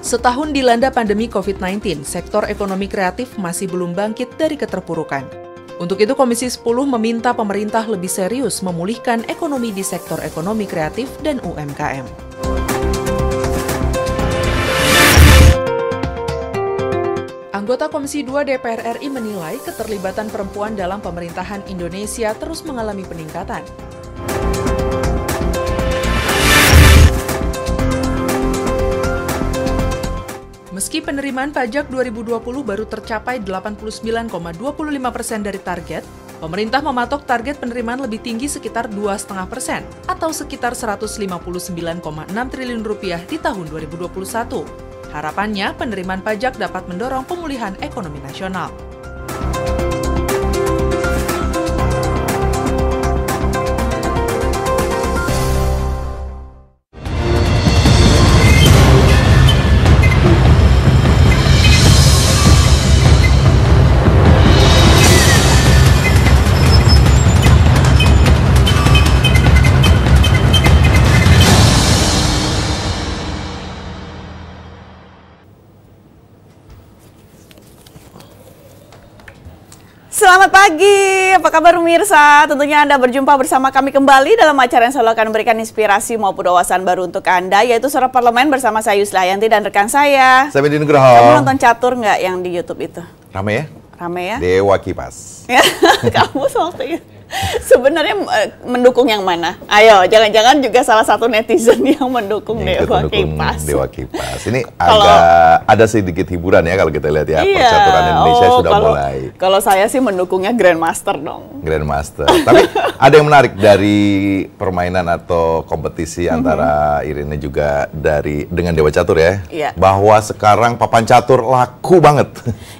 Setahun dilanda pandemi COVID-19, sektor ekonomi kreatif masih belum bangkit dari keterpurukan. Untuk itu, Komisi 10 meminta pemerintah lebih serius memulihkan ekonomi di sektor ekonomi kreatif dan UMKM. Anggota Komisi 2 DPR RI menilai keterlibatan perempuan dalam pemerintahan Indonesia terus mengalami peningkatan. Meski penerimaan pajak 2020 baru tercapai 89,25% dari target, pemerintah mematok target penerimaan lebih tinggi sekitar 2,5% atau sekitar Rp159,6 triliun di tahun 2021. Harapannya, penerimaan pajak dapat mendorong pemulihan ekonomi nasional. Selamat pagi, apa kabar pemirsa? Tentunya Anda berjumpa bersama kami kembali dalam acara yang selalu akan memberikan inspirasi maupun wawasan baru untuk Anda, yaitu Suara Parlemen bersama saya Yuslihayanti dan rekan saya. Saya Bedi Nugroho. Kamu nonton catur nggak yang di YouTube itu? Rame ya? Rame ya? Dewa Kipas. Kamu waktu itu sebenarnya mendukung yang mana? Ayo, jangan-jangan juga salah satu netizen yang mendukung Dewa Kipas. Dewa Kipas. Ini agak ada sedikit hiburan ya kalau kita lihat ya. Iya, percaturan Indonesia sudah mulai. Kalau saya sih mendukungnya Grandmaster dong. Grandmaster. Tapi ada yang menarik dari permainan atau kompetisi antara Irene juga dengan Dewa Catur ya. Iya. Bahwa sekarang papan catur laku banget.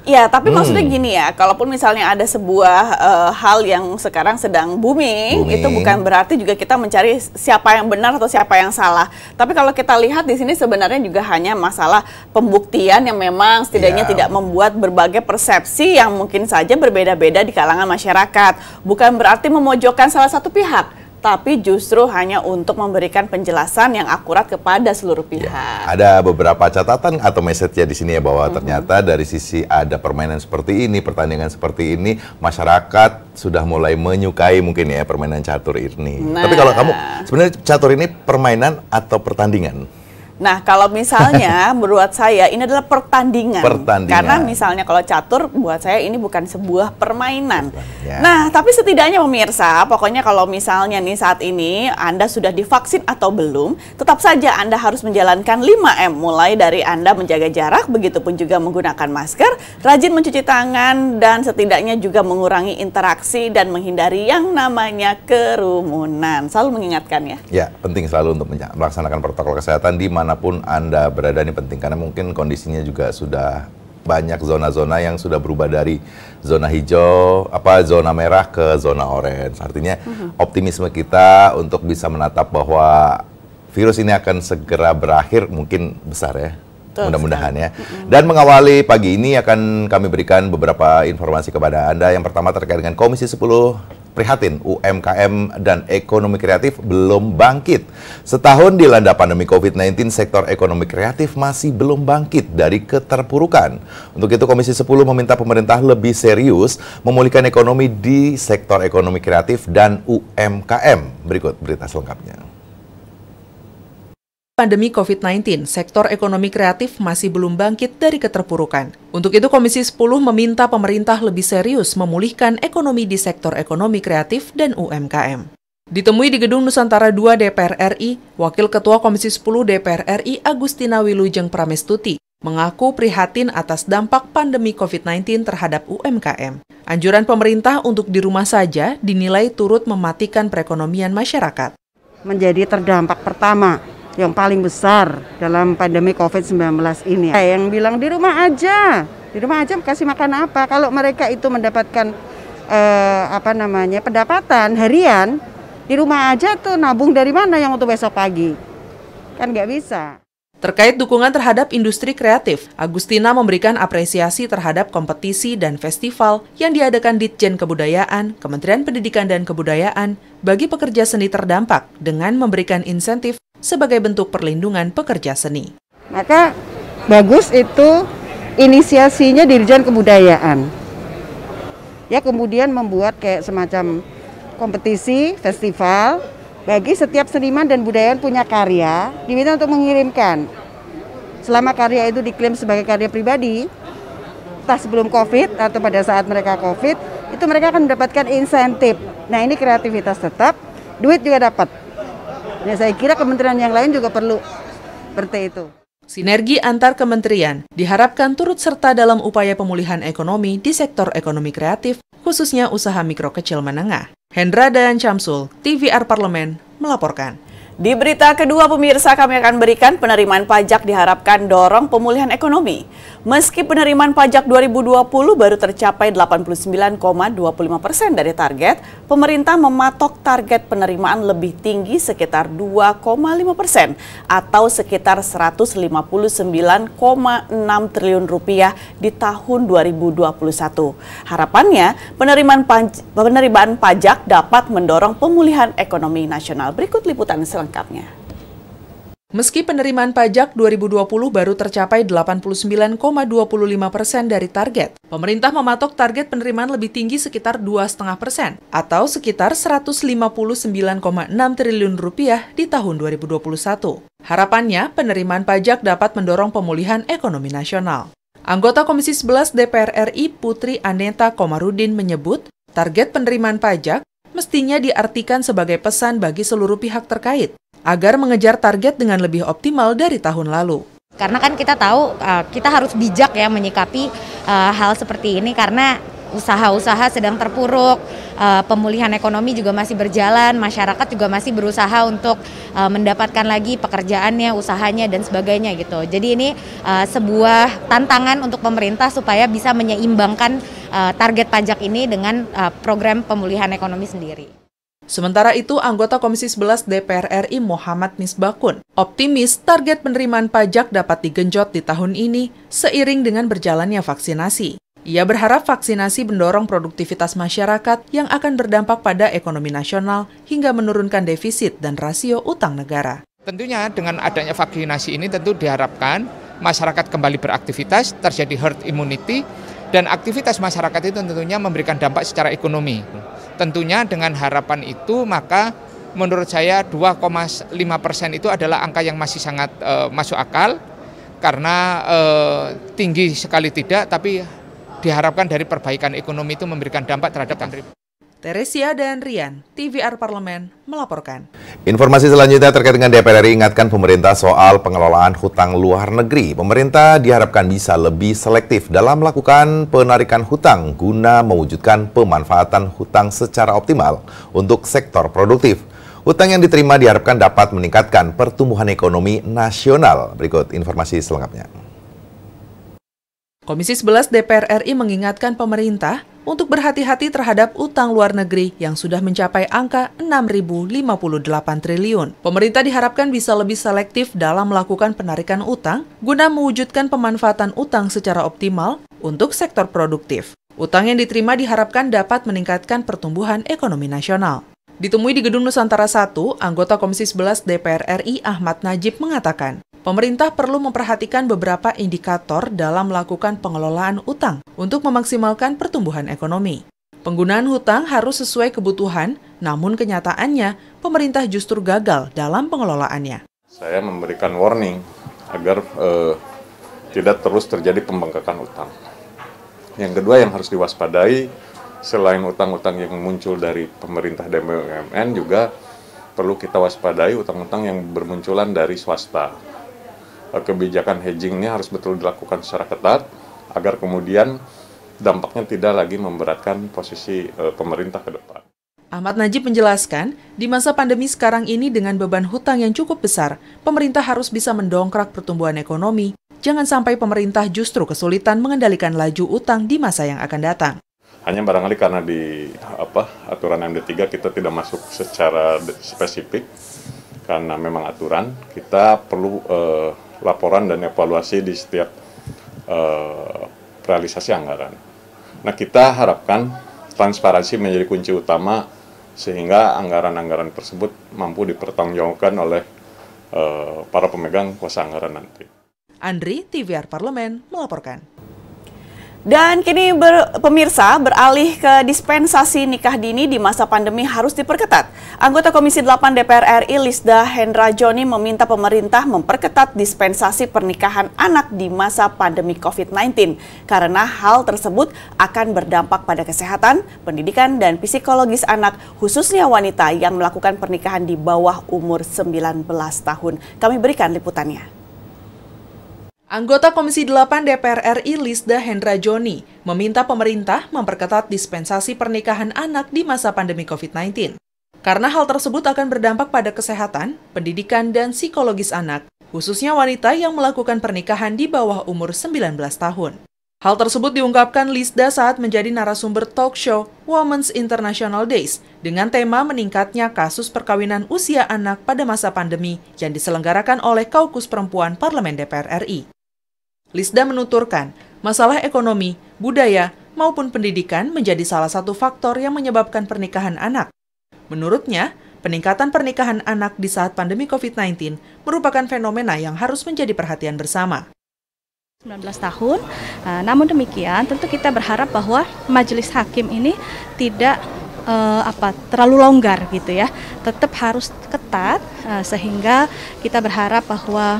Iya, tapi maksudnya gini ya, kalaupun misalnya ada sebuah hal yang sekarang sedang booming, itu bukan berarti juga kita mencari siapa yang benar atau siapa yang salah. Tapi kalau kita lihat di sini sebenarnya juga hanya masalah pembuktian yang memang setidaknya tidak membuat berbagai persepsi yang mungkin saja berbeda-beda di kalangan masyarakat. Bukan berarti memojokkan salah satu pihak, tapi justru hanya untuk memberikan penjelasan yang akurat kepada seluruh pihak. Ya, ada beberapa catatan atau message-nya di sini ya, bahwa ternyata dari sisi ada permainan seperti ini, pertandingan seperti ini, masyarakat sudah mulai menyukai mungkin ya permainan catur ini. Tapi kalau kamu, sebenarnya catur ini permainan atau pertandingan? Nah, kalau misalnya menurut saya ini adalah pertandingan. Karena misalnya kalau catur buat saya ini bukan sebuah permainan. Nah, tapi setidaknya pemirsa, pokoknya kalau misalnya nih saat ini Anda sudah divaksin atau belum, tetap saja Anda harus menjalankan 5M. Mulai dari Anda menjaga jarak, begitupun juga menggunakan masker, rajin mencuci tangan, dan setidaknya juga mengurangi interaksi dan menghindari yang namanya kerumunan. Selalu mengingatkan ya. Ya, penting selalu untuk melaksanakan protokol kesehatan di manapun Anda berada. Ini penting karena mungkin kondisinya juga sudah banyak zona-zona yang sudah berubah dari zona hijau, zona merah ke zona orange. Artinya optimisme kita untuk bisa menatap bahwa virus ini akan segera berakhir mungkin besar ya. Mudah-mudahan ya. Dan mengawali pagi ini akan kami berikan beberapa informasi kepada Anda. Yang pertama terkait dengan Komisi 10 prihatin UMKM dan ekonomi kreatif belum bangkit. Setahun dilanda pandemi COVID-19, sektor ekonomi kreatif masih belum bangkit dari keterpurukan. Untuk itu Komisi 10 meminta pemerintah lebih serius memulihkan ekonomi di sektor ekonomi kreatif dan UMKM. Berikut berita selengkapnya. Pandemi COVID-19, sektor ekonomi kreatif masih belum bangkit dari keterpurukan. Untuk itu, Komisi 10 meminta pemerintah lebih serius memulihkan ekonomi di sektor ekonomi kreatif dan UMKM. Ditemui di Gedung Nusantara II DPR RI, Wakil Ketua Komisi 10 DPR RI Agustina Wilujeng Pramestuti mengaku prihatin atas dampak pandemi COVID-19 terhadap UMKM. Anjuran pemerintah untuk di rumah saja dinilai turut mematikan perekonomian masyarakat. Menjadi terdampak pertama yang paling besar dalam pandemi COVID-19 ini. Yang bilang di rumah aja kasih makan apa? Kalau mereka itu mendapatkan pendapatan harian, di rumah aja tuh nabung dari mana yang untuk besok pagi? Kan nggak bisa. Terkait dukungan terhadap industri kreatif, Agustina memberikan apresiasi terhadap kompetisi dan festival yang diadakan Ditjen Kebudayaan, Kementerian Pendidikan dan Kebudayaan bagi pekerja seni terdampak dengan memberikan insentif sebagai bentuk perlindungan pekerja seni. Maka bagus itu inisiasinya Dirjen Kebudayaan. Ya, kemudian membuat kayak semacam kompetisi, festival bagi setiap seniman dan budayawan punya karya, diminta untuk mengirimkan. Selama karya itu diklaim sebagai karya pribadi, entah sebelum COVID atau pada saat mereka COVID, itu mereka akan mendapatkan insentif. Nah, ini kreativitas tetap, duit juga dapat. Nah, saya kira kementerian yang lain juga perlu seperti itu. Sinergi antar kementerian diharapkan turut serta dalam upaya pemulihan ekonomi di sektor ekonomi kreatif, khususnya usaha mikro kecil menengah. Hendra dan Syamsul, TVR Parlemen, melaporkan. Di berita kedua pemirsa kami akan berikan penerimaan pajak diharapkan dorong pemulihan ekonomi. Meski penerimaan pajak 2020 baru tercapai 89,25% dari target, pemerintah mematok target penerimaan lebih tinggi sekitar 2,5% atau sekitar 159,6 triliun rupiah di tahun 2021. Harapannya penerimaan pajak dapat mendorong pemulihan ekonomi nasional. Berikut liputan selengkapnya. Meski penerimaan pajak 2020 baru tercapai 89,25% dari target, pemerintah mematok target penerimaan lebih tinggi sekitar 2,5% atau sekitar 159,6 triliun rupiah di tahun 2021. Harapannya, penerimaan pajak dapat mendorong pemulihan ekonomi nasional. Anggota Komisi 11 DPR RI Putri Aneta Komarudin menyebut, target penerimaan pajak mestinya diartikan sebagai pesan bagi seluruh pihak terkait agar mengejar target dengan lebih optimal dari tahun lalu. Karena kan kita tahu kita harus bijak ya menyikapi hal seperti ini karena usaha-usaha sedang terpuruk, pemulihan ekonomi juga masih berjalan, masyarakat juga masih berusaha untuk mendapatkan lagi pekerjaannya, usahanya dan sebagainya gitu. Jadi ini sebuah tantangan untuk pemerintah supaya bisa menyeimbangkan target pajak ini dengan program pemulihan ekonomi sendiri. Sementara itu, anggota Komisi 11 DPR RI Muhammad Misbakun optimis target penerimaan pajak dapat digenjot di tahun ini seiring dengan berjalannya vaksinasi. Ia berharap vaksinasi mendorong produktivitas masyarakat yang akan berdampak pada ekonomi nasional hingga menurunkan defisit dan rasio utang negara. Tentunya dengan adanya vaksinasi ini tentu diharapkan masyarakat kembali beraktivitas, terjadi herd immunity, dan aktivitas masyarakat itu tentunya memberikan dampak secara ekonomi. Tentunya dengan harapan itu maka menurut saya 2,5% itu adalah angka yang masih sangat masuk akal karena tinggi sekali tidak, tapi diharapkan dari perbaikan ekonomi itu memberikan dampak terhadap Teresia dan Rian, TVR Parlemen, melaporkan. Informasi selanjutnya terkait dengan DPR RI ingatkan pemerintah soal pengelolaan hutang luar negeri. Pemerintah diharapkan bisa lebih selektif dalam melakukan penarikan hutang guna mewujudkan pemanfaatan hutang secara optimal untuk sektor produktif. Hutang yang diterima diharapkan dapat meningkatkan pertumbuhan ekonomi nasional. Berikut informasi selengkapnya. Komisi 11 DPR RI mengingatkan pemerintah untuk berhati-hati terhadap utang luar negeri yang sudah mencapai angka 6.058 triliun. Pemerintah diharapkan bisa lebih selektif dalam melakukan penarikan utang guna mewujudkan pemanfaatan utang secara optimal untuk sektor produktif. Utang yang diterima diharapkan dapat meningkatkan pertumbuhan ekonomi nasional. Ditemui di Gedung Nusantara 1, anggota Komisi 11 DPR RI Ahmad Najib mengatakan, pemerintah perlu memperhatikan beberapa indikator dalam melakukan pengelolaan utang untuk memaksimalkan pertumbuhan ekonomi. Penggunaan hutang harus sesuai kebutuhan, namun kenyataannya pemerintah justru gagal dalam pengelolaannya. Saya memberikan warning agar tidak terus terjadi pembengkakan utang. Yang kedua yang harus diwaspadai, selain utang-utang yang muncul dari pemerintah dan BUMN, juga perlu kita waspadai utang-utang yang bermunculan dari swasta. Kebijakan hedgingnya harus betul dilakukan secara ketat agar kemudian dampaknya tidak lagi memberatkan posisi pemerintah ke depan. Ahmad Najib menjelaskan, di masa pandemi sekarang ini dengan beban hutang yang cukup besar, pemerintah harus bisa mendongkrak pertumbuhan ekonomi. Jangan sampai pemerintah justru kesulitan mengendalikan laju utang di masa yang akan datang. Hanya barangkali karena di aturan MD3 kita tidak masuk secara spesifik, karena memang aturan, kita perlu laporan dan evaluasi di setiap realisasi anggaran. Nah, kita harapkan transparansi menjadi kunci utama sehingga anggaran-anggaran tersebut mampu dipertanggungjawabkan oleh para pemegang kuasa anggaran nanti. Andri, TVR Parlemen, melaporkan. Dan kini pemirsa beralih ke dispensasi nikah dini di masa pandemi harus diperketat. Anggota Komisi 8 DPR RI Lisda Hendra Joni meminta pemerintah memperketat dispensasi pernikahan anak di masa pandemi COVID-19 karena hal tersebut akan berdampak pada kesehatan, pendidikan, dan psikologis anak, khususnya wanita yang melakukan pernikahan di bawah umur 19 tahun. Kami berikan liputannya. Anggota Komisi 8 DPR RI Lisda Hendra Joni meminta pemerintah memperketat dispensasi pernikahan anak di masa pandemi COVID-19. Karena hal tersebut akan berdampak pada kesehatan, pendidikan, dan psikologis anak, khususnya wanita yang melakukan pernikahan di bawah umur 19 tahun. Hal tersebut diungkapkan Lisda saat menjadi narasumber talk show Women's International Days dengan tema meningkatnya kasus perkawinan usia anak pada masa pandemi yang diselenggarakan oleh Kaukus Perempuan Parlemen DPR RI. Lisda menuturkan, masalah ekonomi, budaya, maupun pendidikan menjadi salah satu faktor yang menyebabkan pernikahan anak. Menurutnya, peningkatan pernikahan anak di saat pandemi COVID-19 merupakan fenomena yang harus menjadi perhatian bersama. 19 tahun, namun demikian tentu kita berharap bahwa majelis hakim ini tidak terlalu longgar gitu ya, tetap harus ketat sehingga kita berharap bahwa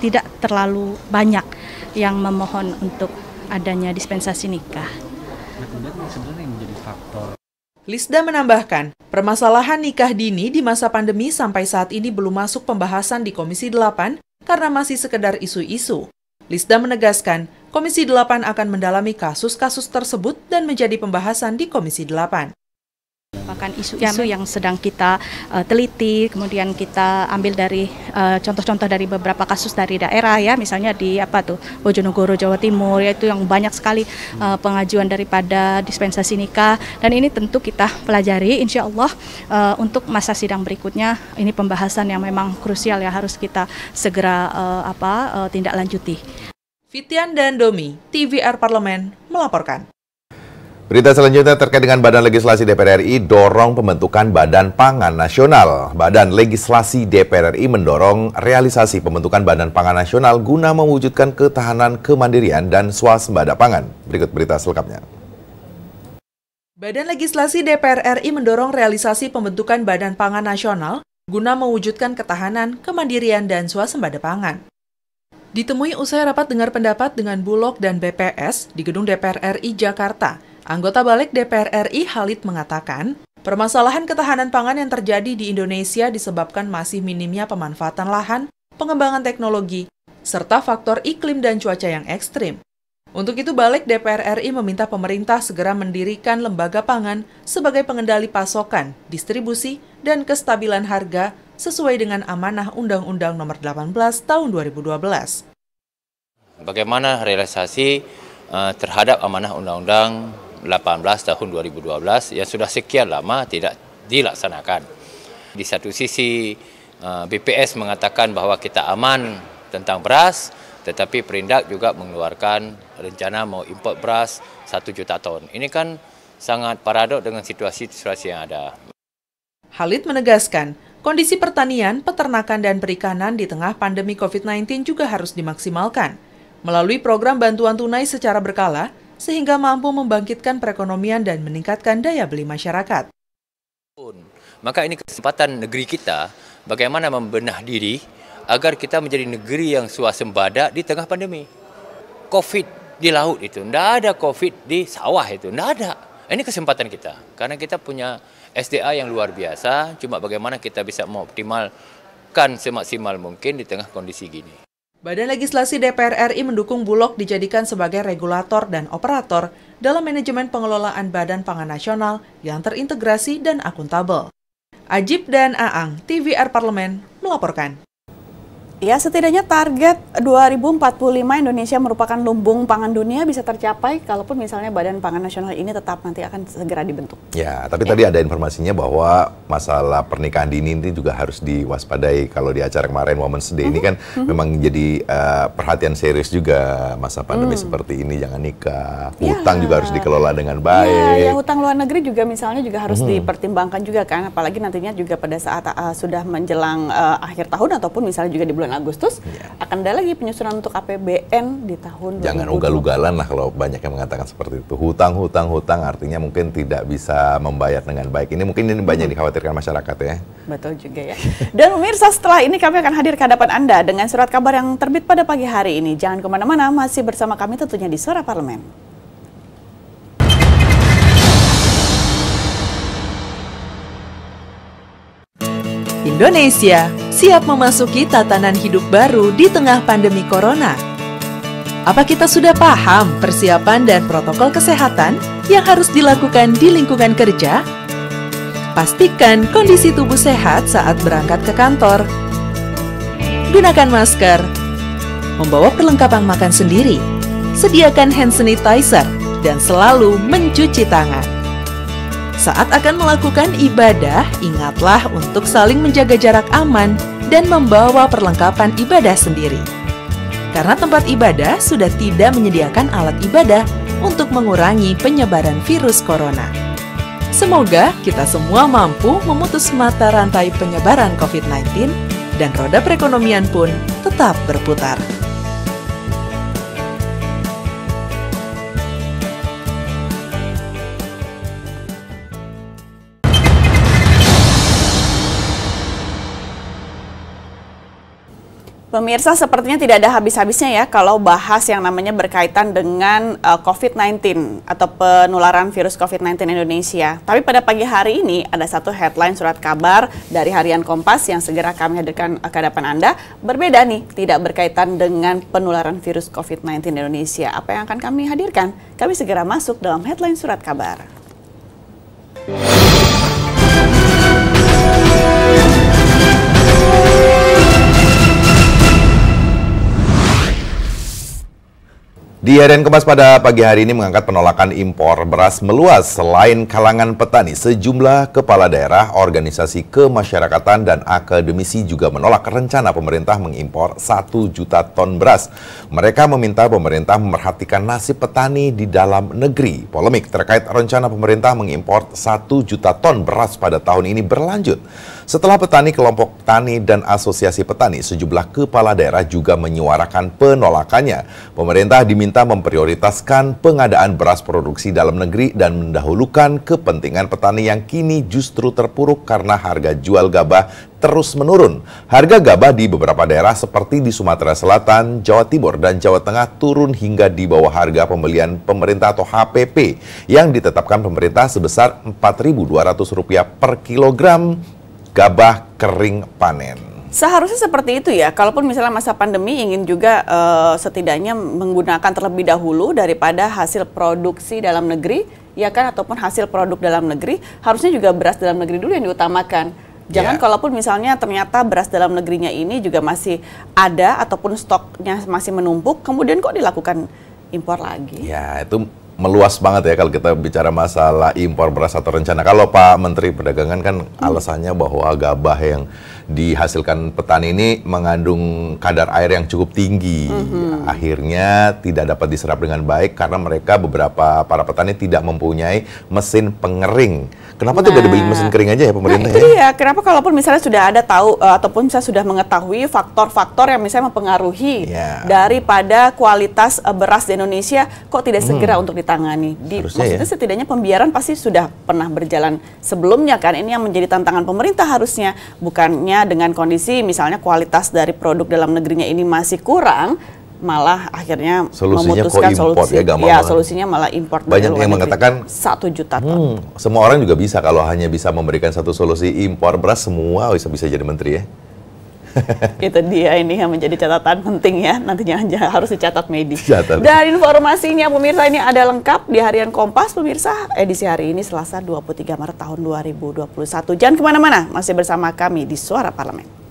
tidak terlalu banyak yang memohon untuk adanya dispensasi nikah. Sebenarnya yang menjadi faktor. Lisda menambahkan, permasalahan nikah dini di masa pandemi sampai saat ini belum masuk pembahasan di Komisi 8 karena masih sekedar isu-isu. Lisda menegaskan, Komisi 8 akan mendalami kasus-kasus tersebut dan menjadi pembahasan di Komisi 8. Bahkan isu-isu yang sedang kita teliti, kemudian kita ambil dari contoh-contoh dari beberapa kasus dari daerah ya, misalnya di Bojonegoro, Jawa Timur, yaitu yang banyak sekali pengajuan daripada dispensasi nikah, dan ini tentu kita pelajari, insya Allah untuk masa sidang berikutnya ini pembahasan yang memang krusial ya, harus kita segera tindak lanjuti. Fitian dan Domi, TVR Parlemen, melaporkan. Berita selanjutnya terkait dengan Badan Legislasi DPR RI dorong pembentukan Badan Pangan Nasional. Badan Legislasi DPR RI mendorong realisasi pembentukan Badan Pangan Nasional guna mewujudkan ketahanan kemandirian dan swasembada pangan. Berikut berita selengkapnya. Badan Legislasi DPR RI mendorong realisasi pembentukan Badan Pangan Nasional guna mewujudkan ketahanan, kemandirian, dan swasembada pangan. Ditemui usai rapat dengar pendapat dengan Bulog dan BPS di Gedung DPR RI Jakarta, anggota Balik DPR RI Khalid mengatakan, permasalahan ketahanan pangan yang terjadi di Indonesia disebabkan masih minimnya pemanfaatan lahan, pengembangan teknologi, serta faktor iklim dan cuaca yang ekstrim. Untuk itu, Balik DPR RI meminta pemerintah segera mendirikan lembaga pangan sebagai pengendali pasokan, distribusi, dan kestabilan harga sesuai dengan amanah Undang-Undang Nomor 18 Tahun 2012. Bagaimana realisasi terhadap amanah Undang-Undang 18 tahun 2012 yang sudah sekian lama tidak dilaksanakan. Di satu sisi BPS mengatakan bahwa kita aman tentang beras, tetapi Perindak juga mengeluarkan rencana mau import beras 1 juta ton. Ini kan sangat paradok dengan situasi yang ada. Khalid menegaskan, kondisi pertanian, peternakan, dan perikanan di tengah pandemi COVID-19 juga harus dimaksimalkan melalui program bantuan tunai secara berkala, sehingga mampu membangkitkan perekonomian dan meningkatkan daya beli masyarakat. Maka ini kesempatan negeri kita bagaimana membenah diri agar kita menjadi negeri yang swasembada di tengah pandemi. COVID di laut itu, tidak ada COVID di sawah itu, tidak ada. Ini kesempatan kita, karena kita punya SDA yang luar biasa, cuma bagaimana kita bisa mengoptimalkan semaksimal mungkin di tengah kondisi gini. Badan Legislasi DPR RI mendukung Bulog dijadikan sebagai regulator dan operator dalam manajemen pengelolaan Badan Pangan Nasional yang terintegrasi dan akuntabel. Ajib dan Aang, TVR Parlemen, melaporkan. Ya, setidaknya target 2045 Indonesia merupakan lumbung pangan dunia bisa tercapai kalaupun misalnya Badan Pangan Nasional ini tetap nanti akan segera dibentuk. Ya, tapi tadi ada informasinya bahwa masalah pernikahan dini ini juga harus diwaspadai. Kalau di acara kemarin Women's Day ini kan memang jadi perhatian serius juga masa pandemi seperti ini, jangan nikah. Hutang juga harus dikelola dengan baik. Ya, hutang luar negeri juga misalnya juga harus dipertimbangkan juga kan, apalagi nantinya juga pada saat sudah menjelang akhir tahun ataupun misalnya juga di bulan bulan Agustus, akan ada lagi penyusunan untuk APBN di tahun 2020. Jangan ugal-ugalan lah kalau banyak yang mengatakan seperti itu. Hutang artinya mungkin tidak bisa membayar dengan baik. Ini mungkin banyak dikhawatirkan masyarakat ya. Betul juga ya. Dan pemirsa, setelah ini kami akan hadir ke hadapan Anda dengan surat kabar yang terbit pada pagi hari ini. Jangan kemana-mana, masih bersama kami tentunya di Suara Parlemen. Indonesia siap memasuki tatanan hidup baru di tengah pandemi corona. Apa kita sudah paham persiapan dan protokol kesehatan yang harus dilakukan di lingkungan kerja? Pastikan kondisi tubuh sehat saat berangkat ke kantor. Gunakan masker. Membawa perlengkapan makan sendiri. Sediakan hand sanitizer dan selalu mencuci tangan. Saat akan melakukan ibadah, ingatlah untuk saling menjaga jarak aman dan membawa perlengkapan ibadah sendiri. Karena tempat ibadah sudah tidak menyediakan alat ibadah untuk mengurangi penyebaran virus corona. Semoga kita semua mampu memutus mata rantai penyebaran COVID-19 dan roda perekonomian pun tetap berputar. Pemirsa, sepertinya tidak ada habis-habisnya ya kalau bahas yang namanya berkaitan dengan COVID-19 atau penularan virus COVID-19 Indonesia. Tapi pada pagi hari ini ada satu headline surat kabar dari Harian Kompas yang segera kami hadirkan ke hadapan Anda. Berbeda nih, tidak berkaitan dengan penularan virus COVID-19 Indonesia. Apa yang akan kami hadirkan? Kami segera masuk dalam headline surat kabar. Di Harian Kompas pada pagi hari ini mengangkat penolakan impor beras meluas. Selain kalangan petani, sejumlah kepala daerah, organisasi kemasyarakatan, dan akademisi juga menolak rencana pemerintah mengimpor 1 juta ton beras. Mereka meminta pemerintah memperhatikan nasib petani di dalam negeri. Polemik terkait rencana pemerintah mengimpor 1 juta ton beras pada tahun ini berlanjut. Setelah petani, kelompok tani, dan asosiasi petani, sejumlah kepala daerah juga menyuarakan penolakannya. Pemerintah diminta memprioritaskan pengadaan beras produksi dalam negeri dan mendahulukan kepentingan petani yang kini justru terpuruk karena harga jual gabah terus menurun. Harga gabah di beberapa daerah seperti di Sumatera Selatan, Jawa Timur, dan Jawa Tengah turun hingga di bawah harga pembelian pemerintah atau HPP yang ditetapkan pemerintah sebesar Rp4.200 per kilogram gabah kering panen. Seharusnya seperti itu ya, kalaupun misalnya masa pandemi ingin juga setidaknya menggunakan terlebih dahulu daripada hasil produksi dalam negeri, ya kan, ataupun hasil produk dalam negeri, harusnya juga beras dalam negeri dulu yang diutamakan. Jangan kalaupun misalnya ternyata beras dalam negerinya ini juga masih ada ataupun stoknya masih menumpuk, kemudian kok dilakukan impor lagi. Ya, itu meluas banget ya kalau kita bicara masalah impor beras atau rencana. Kalau Pak Menteri Perdagangan kan alasannya bahwa gabah yang dihasilkan petani ini mengandung kadar air yang cukup tinggi. Akhirnya tidak dapat diserap dengan baik karena mereka beberapa para petani tidak mempunyai mesin pengering. Kenapa tidak dibeli mesin kering aja ya pemerintah? Nah, itu dia. Kenapa kalaupun misalnya sudah ada tahu ataupun misalnya sudah mengetahui faktor-faktor yang misalnya mempengaruhi daripada kualitas beras di Indonesia, kok tidak segera untuk ditangani? Maksudnya setidaknya pembiaran pasti sudah pernah berjalan sebelumnya kan. Ini yang menjadi tantangan pemerintah harusnya, bukannya dengan kondisi misalnya kualitas dari produk dalam negerinya ini masih kurang, malah akhirnya memutuskan solusinya malah import. Banyak yang mengatakan 1 juta ton. Semua orang juga bisa, kalau hanya bisa memberikan satu solusi impor beras, semua bisa jadi menteri ya. Itu dia, ini yang menjadi catatan penting ya, nantinya harus dicatat medis. Dan informasinya pemirsa ini ada lengkap di Harian Kompas pemirsa, edisi hari ini Selasa 23 Maret tahun 2021. Jangan kemana-mana, masih bersama kami di Suara Parlemen.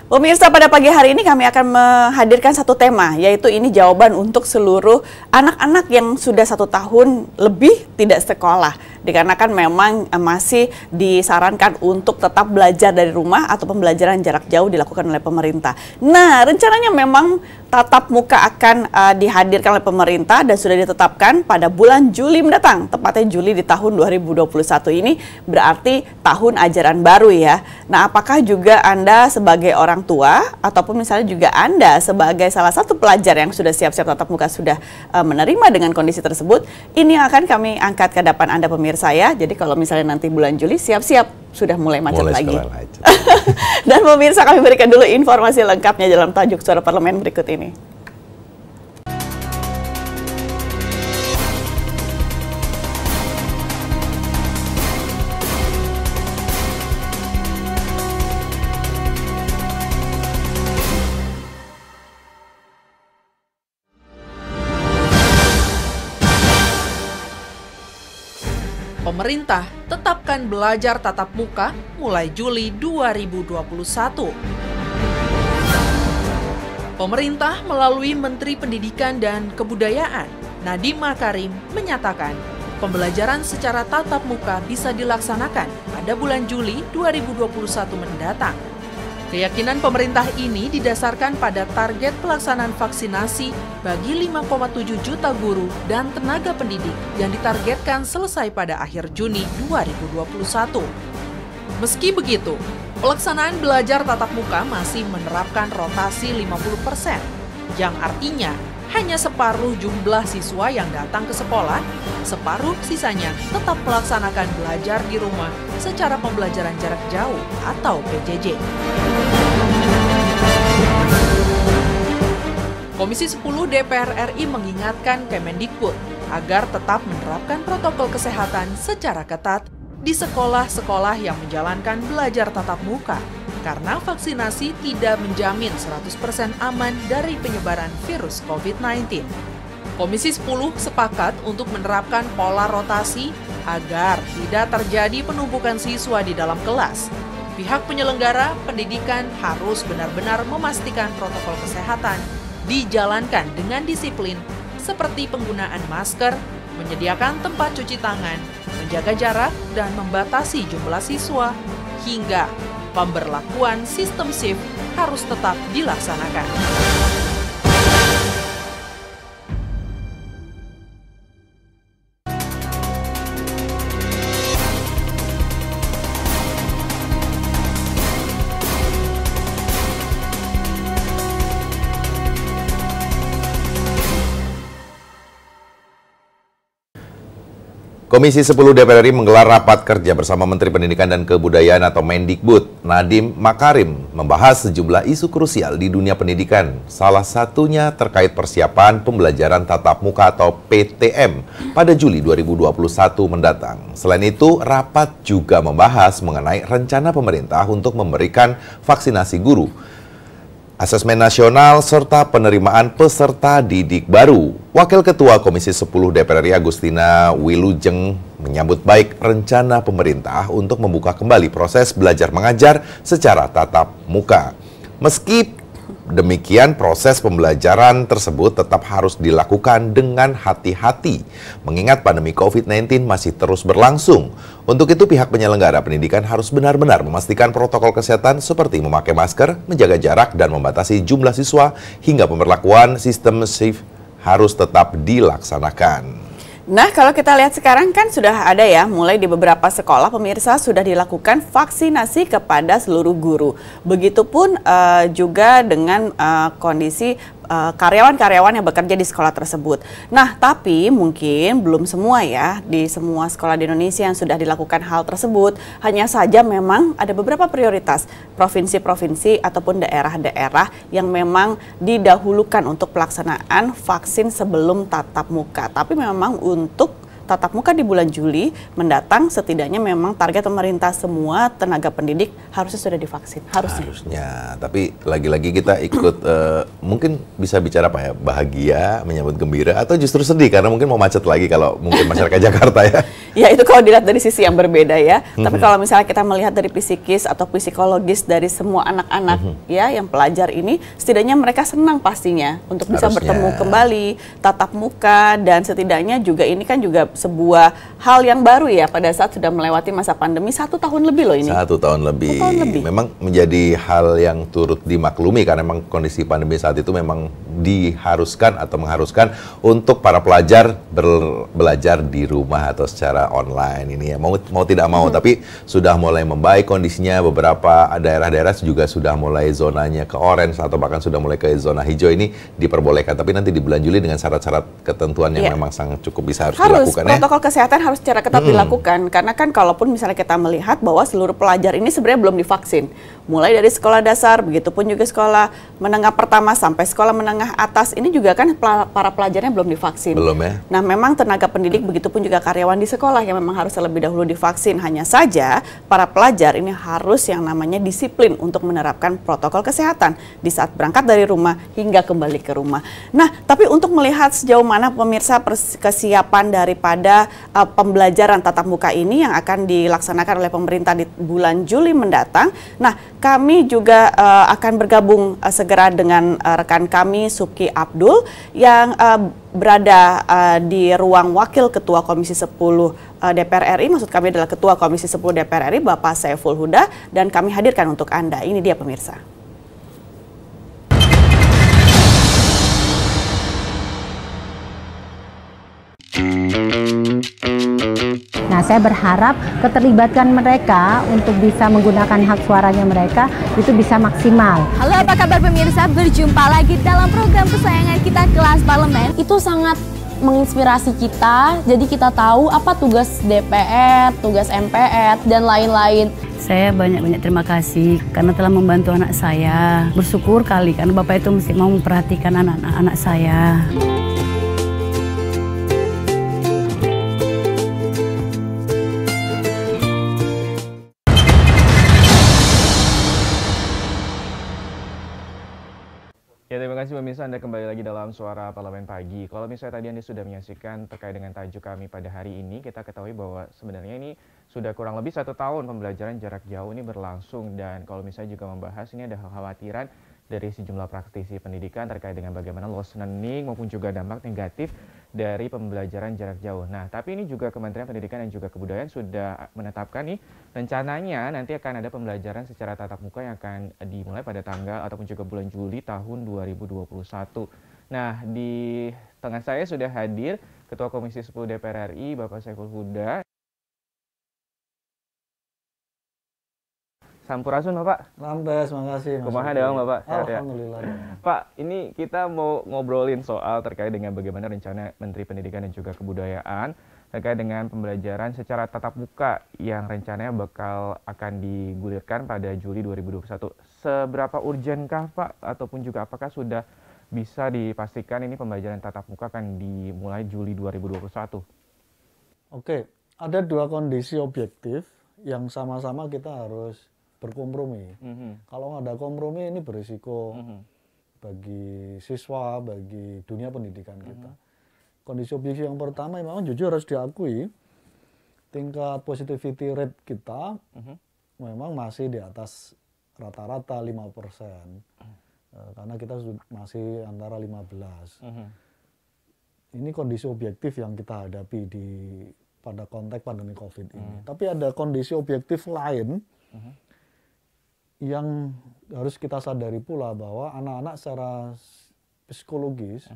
Pemirsa, pada pagi hari ini kami akan menghadirkan satu tema, yaitu ini jawaban untuk seluruh anak-anak yang sudah 1 tahun lebih tidak sekolah. Dikarenakan memang masih disarankan untuk tetap belajar dari rumah atau pembelajaran jarak jauh dilakukan oleh pemerintah. Nah, rencananya memang tatap muka akan dihadirkan oleh pemerintah dan sudah ditetapkan pada bulan Juli mendatang, tepatnya Juli di tahun 2021 ini, berarti tahun ajaran baru ya. Nah, apakah juga Anda sebagai orang tua ataupun misalnya juga Anda sebagai salah satu pelajar yang sudah siap-siap tatap muka sudah menerima dengan kondisi tersebut, ini akan kami angkat ke hadapan Anda pemirsa ya. Jadi kalau misalnya nanti bulan Juli siap-siap sudah mulai macet lagi. Dan pemirsa, kami berikan dulu informasi lengkapnya dalam tajuk Suara Parlemen berikut ini. Pemerintah tetapkan belajar tatap muka mulai Juli 2021. Pemerintah melalui Menteri Pendidikan dan Kebudayaan, Nadiem Makarim, menyatakan pembelajaran secara tatap muka bisa dilaksanakan pada bulan Juli 2021 mendatang. Keyakinan pemerintah ini didasarkan pada target pelaksanaan vaksinasi bagi 5,7 juta guru dan tenaga pendidik yang ditargetkan selesai pada akhir Juni 2021. Meski begitu, pelaksanaan belajar tatap muka masih menerapkan rotasi 50%, yang artinya hanya separuh jumlah siswa yang datang ke sekolah, separuh sisanya tetap melaksanakan belajar di rumah secara pembelajaran jarak jauh atau PJJ. Komisi 10 DPR RI mengingatkan Kemendikbud agar tetap menerapkan protokol kesehatan secara ketat di sekolah-sekolah yang menjalankan belajar tatap muka, karena vaksinasi tidak menjamin 100% aman dari penyebaran virus COVID-19. Komisi 10 sepakat untuk menerapkan pola rotasi agar tidak terjadi penumpukan siswa di dalam kelas. Pihak penyelenggara pendidikan harus benar-benar memastikan protokol kesehatan dijalankan dengan disiplin seperti penggunaan masker, menyediakan tempat cuci tangan, menjaga jarak, dan membatasi jumlah siswa, hingga pemberlakuan sistem shift harus tetap dilaksanakan. Komisi 10 DPR RI menggelar rapat kerja bersama Menteri Pendidikan dan Kebudayaan atau Mendikbud, Nadiem Makarim, membahas sejumlah isu krusial di dunia pendidikan. Salah satunya terkait persiapan pembelajaran tatap muka atau PTM pada Juli 2021 mendatang. Selain itu, rapat juga membahas mengenai rencana pemerintah untuk memberikan vaksinasi guru, asesmen nasional, serta penerimaan peserta didik baru. Wakil Ketua Komisi 10 DPR RI Agustina Wilujeng menyambut baik rencana pemerintah untuk membuka kembali proses belajar mengajar secara tatap muka. Meski demikian, proses pembelajaran tersebut tetap harus dilakukan dengan hati-hati, mengingat pandemi COVID-19 masih terus berlangsung. Untuk itu, pihak penyelenggara pendidikan harus benar-benar memastikan protokol kesehatan seperti memakai masker, menjaga jarak, dan membatasi jumlah siswa, hingga pemberlakuan sistem shift harus tetap dilaksanakan. Nah, kalau kita lihat sekarang kan sudah ada ya, mulai di beberapa sekolah pemirsa sudah dilakukan vaksinasi kepada seluruh guru. Begitupun juga dengan kondisi karyawan-karyawan yang bekerja di sekolah tersebut. Nah, tapi mungkin belum semua ya, di semua sekolah di Indonesia yang sudah dilakukan hal tersebut. Hanya saja memang ada beberapa prioritas provinsi-provinsi ataupun daerah-daerah yang memang didahulukan untuk pelaksanaan vaksin sebelum tatap muka. Tapi memang untuk tatap muka di bulan Juli mendatang, setidaknya memang target pemerintah semua tenaga pendidik harusnya sudah divaksin. Harusnya. Tapi lagi-lagi kita ikut mungkin bisa bicara apa ya, bahagia, menyambut gembira, atau justru sedih karena mungkin mau macet lagi kalau mungkin masyarakat Jakarta ya. Ya itu kalau dilihat dari sisi yang berbeda ya. Tapi kalau misalnya kita melihat dari psikis atau psikologis dari semua anak-anak ya yang pelajar ini, setidaknya mereka senang pastinya untuk bisa bertemu kembali, tatap muka, dan setidaknya juga ini kan juga sebuah hal yang baru ya pada saat sudah melewati masa pandemi 1 tahun lebih loh ini. 1 tahun lebih. Memang menjadi hal yang turut dimaklumi karena memang kondisi pandemi saat itu memang diharuskan atau mengharuskan untuk para pelajar belajar di rumah atau secara online ini ya, mau tidak mau. Tapi sudah mulai membaik kondisinya, beberapa daerah-daerah juga sudah mulai zonanya ke orange atau bahkan sudah mulai ke zona hijau, ini diperbolehkan. Tapi nanti di bulan Juli dengan syarat-syarat ketentuan yang memang sangat cukup bisa harus dilakukan. Protokol kesehatan harus secara ketat dilakukan, karena kan kalaupun misalnya kita melihat bahwa seluruh pelajar ini sebenarnya belum divaksin, mulai dari sekolah dasar, begitupun juga sekolah menengah pertama sampai sekolah menengah atas, ini juga kan para pelajarnya belum divaksin. Belum ya? Nah memang tenaga pendidik begitupun juga karyawan di sekolah yang memang harus terlebih dahulu divaksin. Hanya saja para pelajar ini harus yang namanya disiplin untuk menerapkan protokol kesehatan di saat berangkat dari rumah hingga kembali ke rumah. Nah tapi untuk melihat sejauh mana pemirsa kesiapan daripada pembelajaran tatap muka ini yang akan dilaksanakan oleh pemerintah di bulan Juli mendatang. Nah, kami juga akan bergabung segera dengan rekan kami Suki Abdul yang berada di ruang Wakil Ketua Komisi 10 DPR RI, maksud kami adalah Ketua Komisi 10 DPR RI, Bapak Saiful Huda, dan kami hadirkan untuk Anda. Ini dia pemirsa. Nah, saya berharap keterlibatan mereka untuk bisa menggunakan hak suaranya mereka itu bisa maksimal. Halo, apa kabar pemirsa? Berjumpa lagi dalam program kesayangan kita, Kelas Parlemen. Itu sangat menginspirasi kita, jadi kita tahu apa tugas DPR, tugas MPR, dan lain-lain. Saya banyak-banyak terima kasih karena telah membantu anak saya. Bersyukur kali karena Bapak itu mesti mau memperhatikan anak-anak saya. Ya, terima kasih pemirsa, Anda kembali lagi dalam Suara Parlemen Pagi. Kalau misalnya tadi Anda sudah menyaksikan terkait dengan tajuk kami pada hari ini, kita ketahui bahwa sebenarnya ini sudah kurang lebih 1 tahun pembelajaran jarak jauh ini berlangsung. Dan kalau misalnya juga membahas, ini ada kekhawatiran dari sejumlah praktisi pendidikan terkait dengan bagaimana loss learning maupun juga dampak negatif dari pembelajaran jarak jauh. Nah, tapi ini juga Kementerian Pendidikan dan juga Kebudayaan sudah menetapkan nih, rencananya nanti akan ada pembelajaran secara tatap muka yang akan dimulai pada tanggal ataupun juga bulan Juli tahun 2021. Nah, di tengah saya sudah hadir Ketua Komisi 10 DPR RI, Bapak Saiful Huda. Sampurasun Bapak. Lampes, makasih. Kumaha dong Bapak. Alhamdulillah. Pak, ini kita mau ngobrolin soal terkait dengan bagaimana rencana Menteri Pendidikan dan juga Kebudayaan terkait dengan pembelajaran secara tatap muka yang rencananya akan digulirkan pada Juli 2021. Seberapa urgenkah Pak, ataupun juga apakah sudah bisa dipastikan ini pembelajaran tatap muka akan dimulai Juli 2021? Oke, ada 2 kondisi objektif yang sama-sama kita harus berkompromi. Kalau nggak ada kompromi ini berisiko bagi siswa, bagi dunia pendidikan kita. Kondisi objektif yang pertama memang jujur harus diakui, tingkat positivity rate kita memang masih di atas rata-rata 5%. Karena kita masih antara 15. Ini kondisi objektif yang kita hadapi pada konteks pandemi COVID ini. Tapi ada kondisi objektif lain yang harus kita sadari pula bahwa anak-anak secara psikologis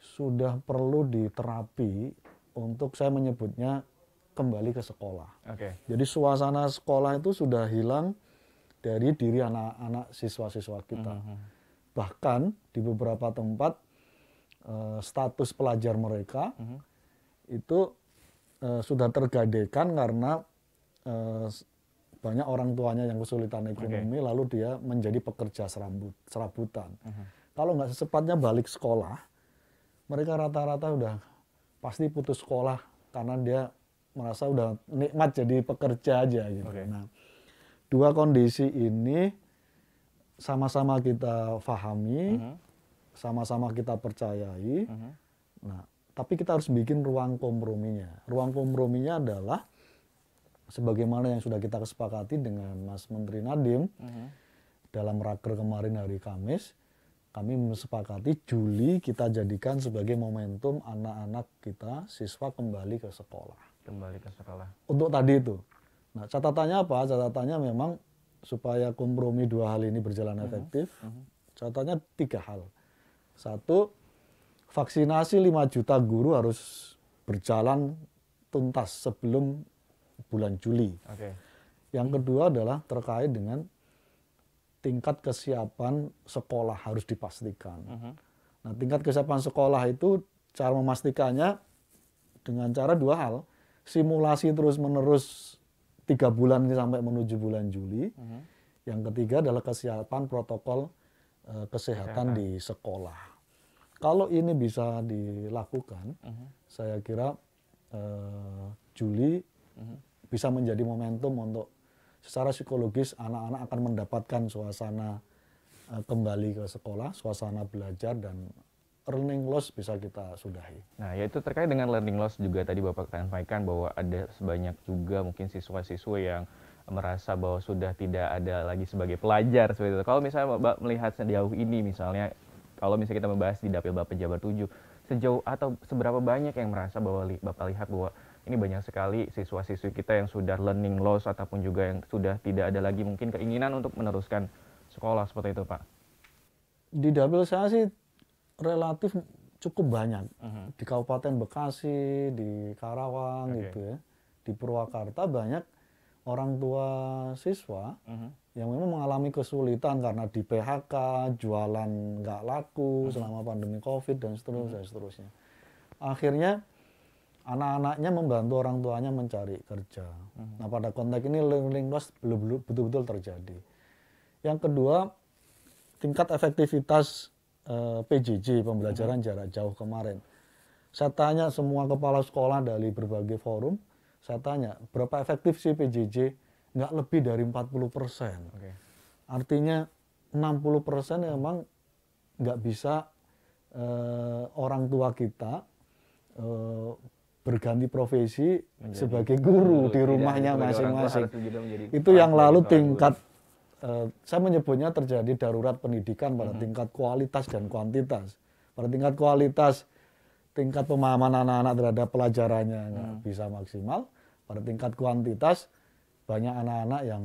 sudah perlu diterapi untuk, saya menyebutnya, kembali ke sekolah. Jadi suasana sekolah itu sudah hilang dari diri anak-anak siswa-siswa kita. Bahkan di beberapa tempat status pelajar mereka itu sudah tergadaikan karena banyak orang tuanya yang kesulitan ekonomi, lalu dia menjadi pekerja serabutan. Kalau nggak secepatnya balik sekolah, mereka rata-rata udah pasti putus sekolah karena dia merasa udah nikmat jadi pekerja aja gitu. Nah, dua kondisi ini sama-sama kita pahami, sama-sama kita percayai. Nah, tapi kita harus bikin ruang komprominya. Ruang komprominya adalah sebagaimana yang sudah kita kesepakati dengan Mas Menteri Nadiem dalam raker kemarin hari Kamis, kami sepakati Juli kita jadikan sebagai momentum anak-anak kita, siswa kembali ke sekolah. Kembali ke sekolah. Untuk tadi itu. Nah, catatannya apa? Catatannya memang supaya kompromi dua hal ini berjalan efektif, catatannya 3 hal. 1, vaksinasi 5 juta guru harus berjalan tuntas sebelum bulan Juli. Yang kedua adalah terkait dengan tingkat kesiapan sekolah harus dipastikan. Nah, tingkat kesiapan sekolah itu cara memastikannya dengan cara 2 hal. Simulasi terus-menerus 3 bulan sampai menuju bulan Juli. Yang ketiga adalah kesiapan protokol kesehatan di sekolah. Kalau ini bisa dilakukan, saya kira Juli bisa menjadi momentum untuk secara psikologis anak-anak akan mendapatkan suasana kembali ke sekolah, suasana belajar, dan learning loss bisa kita sudahi. Nah, yaitu terkait dengan learning loss juga tadi Bapak sampaikan bahwa ada sebanyak juga mungkin siswa-siswa yang merasa bahwa sudah tidak ada lagi sebagai pelajar seperti itu. Kalau misalnya Bapak melihat sejauh ini misalnya, kalau misalnya kita membahas di Dapil Bapak Jabar 7, sejauh atau seberapa banyak yang merasa bahwa Bapak lihat bahwa ini banyak sekali siswa-siswi kita yang sudah learning loss ataupun juga yang sudah tidak ada lagi mungkin keinginan untuk meneruskan sekolah seperti itu, Pak? Di Dapil saya sih relatif cukup banyak. Di Kabupaten Bekasi, di Karawang gitu ya, di Purwakarta banyak orang tua siswa yang memang mengalami kesulitan karena di PHK, jualan nggak laku selama pandemi COVID dan seterusnya. Akhirnya anak-anaknya membantu orang tuanya mencari kerja. Nah, pada konteks ini learning loss belum betul-betul terjadi. Yang kedua, tingkat efektivitas PJJ, pembelajaran jarak jauh kemarin. Saya tanya semua kepala sekolah dari berbagai forum, saya tanya, berapa efektif sih PJJ? Nggak lebih dari 40%. Artinya 60% memang nggak bisa orang tua kita berganti profesi sebagai guru di rumahnya masing-masing. Itu yang lalu tingkat, saya menyebutnya terjadi darurat pendidikan pada tingkat kualitas dan kuantitas. Pada tingkat kualitas, tingkat pemahaman anak-anak terhadap pelajarannya nggak bisa maksimal. Pada tingkat kuantitas, banyak anak-anak yang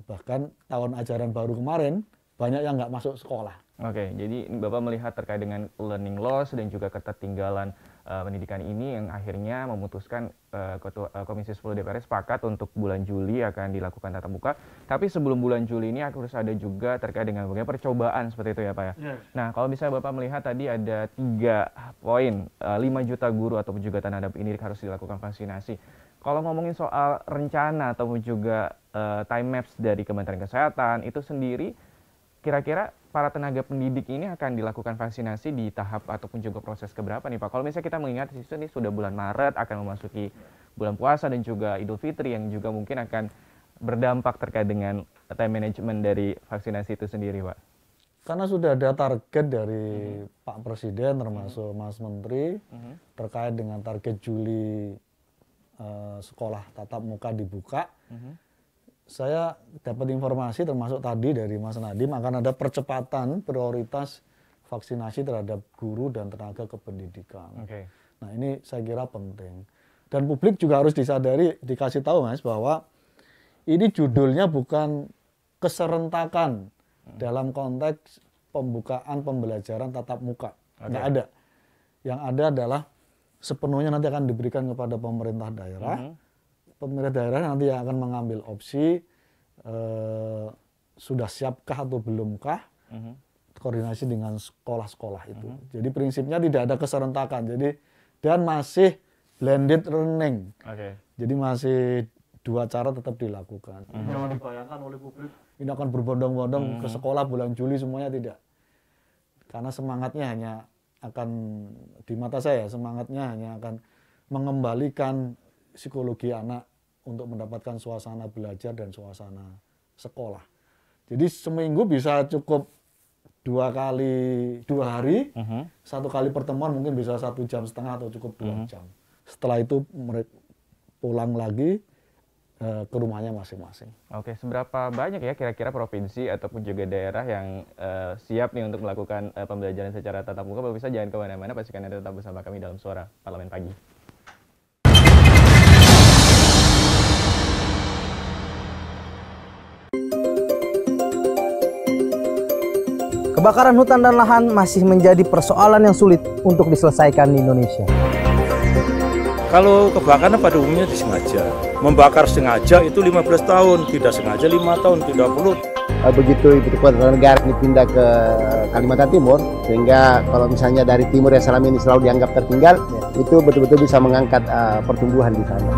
bahkan tahun ajaran baru kemarin, banyak yang nggak masuk sekolah. Oke, jadi Bapak melihat terkait dengan learning loss dan juga ketertinggalan pendidikan ini yang akhirnya memutuskan Komisi 10 DPR sepakat untuk bulan Juli akan dilakukan tatap muka. Tapi sebelum bulan Juli ini harus ada juga terkait dengan bagaimana percobaan seperti itu ya Pak ya. Nah, kalau misalnya Bapak melihat tadi ada 3 poin, 5 juta guru ataupun juga tenaga pendidik harus dilakukan vaksinasi. Kalau ngomongin soal rencana ataupun juga time maps dari Kementerian Kesehatan itu sendiri, kira-kira para tenaga pendidik ini akan dilakukan vaksinasi di tahap ataupun juga proses keberapa nih Pak? Kalau misalnya kita mengingat ini sudah bulan Maret akan memasuki bulan puasa dan juga Idul Fitri yang juga mungkin akan berdampak terkait dengan time management dari vaksinasi itu sendiri Pak. Karena sudah ada target dari Pak Presiden termasuk Mas Menteri terkait dengan target Juli sekolah tatap muka dibuka. Saya dapat informasi termasuk tadi dari Mas Nadiem akan ada percepatan prioritas vaksinasi terhadap guru dan tenaga kependidikan. Nah, ini saya kira penting. Dan publik juga harus disadari, dikasih tahu Mas, bahwa ini judulnya bukan keserentakan dalam konteks pembukaan pembelajaran tatap muka. Nggak ada. Yang ada adalah sepenuhnya nanti akan diberikan kepada pemerintah daerah. Pemerintah daerah nanti yang akan mengambil opsi sudah siapkah atau belumkah koordinasi dengan sekolah-sekolah itu. Jadi prinsipnya tidak ada keserentakan. Jadi dan masih blended learning. Jadi masih 2 cara tetap dilakukan. Jangan dibayangkan oleh publik ini akan berbondong-bondong ke sekolah bulan Juli semuanya, tidak. Karena semangatnya hanya akan di mata saya semangatnya hanya akan mengembalikan psikologi anak untuk mendapatkan suasana belajar dan suasana sekolah. Jadi seminggu bisa cukup 2 hari, 1 kali pertemuan mungkin bisa 1,5 jam atau cukup 2 jam. Setelah itu mereka pulang lagi ke rumahnya masing-masing. Oke, seberapa banyak ya kira-kira provinsi ataupun juga daerah yang siap nih untuk melakukan pembelajaran secara tatap muka? Pemirsa jangan kemana-mana, pastikan Anda tetap bersama kami dalam Suara Parlemen Pagi. Kebakaran hutan dan lahan masih menjadi persoalan yang sulit untuk diselesaikan di Indonesia. Kalau kebakaran pada umumnya disengaja. Membakar sengaja itu 15 tahun, tidak sengaja 5 tahun, 30. Begitu ibu kota negara ini pindah ke Kalimantan Timur, sehingga kalau misalnya dari timur yang selama ini selalu dianggap tertinggal, itu betul-betul bisa mengangkat pertumbuhan di sana.